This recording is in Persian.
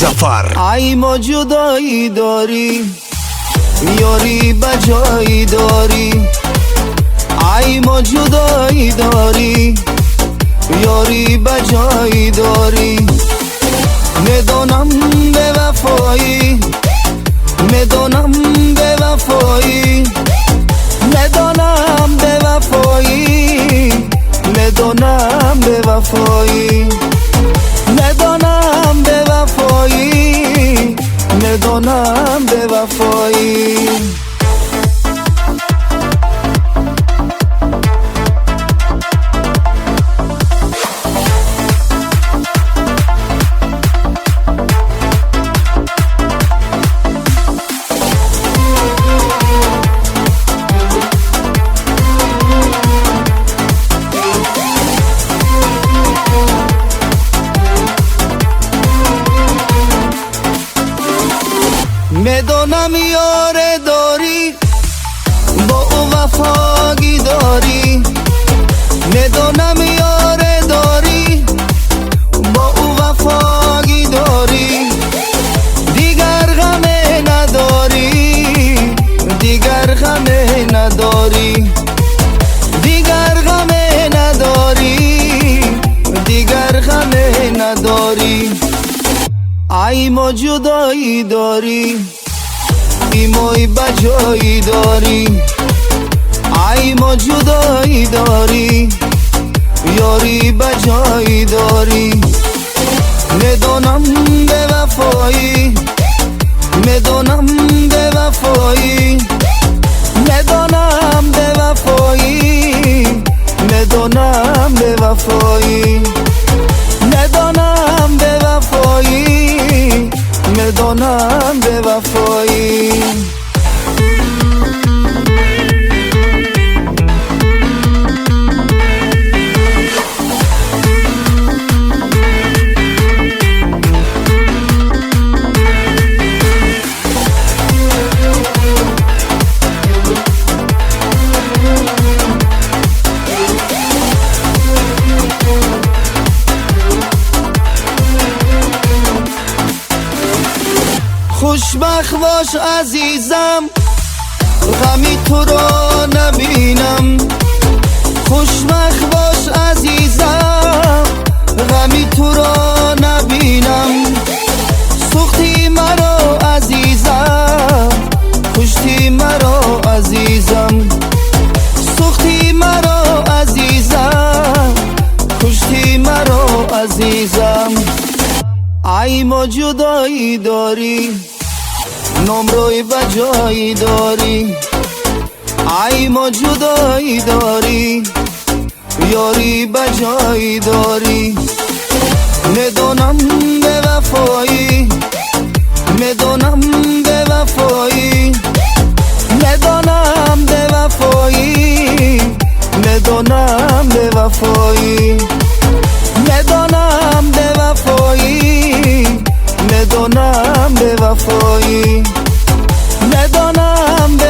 زفر. ای ما جدایی داری، یاری بجایی داری. ای ما جدایی داری، یاری بجایی داری. میدونم به وفایی، میدونم به وفایی، میدونم به وفایی، میدونم به وفایی، میدونم به وفایی، میدونم به وفایی. میدونم یاره داری، با او وفاگی داری. میدونم یاره داری، با او وفاگی داری. دیگر غم نداری، دیگر غم نداری. دیگر غم نداری، دیگر غم نداری. ای ما جدایی داری، ایمای بجایی داری. ای ما جدایی داری، یاری بجایی داری. میدونم به وفایی، میدونم به وفایی، میدونم به وفایی، میدونم به وفایی، میدونم به وفایی، میدونم به وفایی. خوشبخت باش عزیزم، غمی تو را نبینم. خوشبخت باش عزیزم، غمی تو را نبینم. سوختی مرا عزیزم، کشتی مرا عزیزم. سوختی مرا عزیزم، کشتی مرا عزیزم. ای ما جدایی داری، نمروی بجایی داری. ای ما جدایی داری، یاری بجایی داری. میدونم به وفایی، میدونم به وفایی، میدونم به وفایی، میدونم به وفایی، میدونم به وفایی، میدونم به وفایی، میدونم به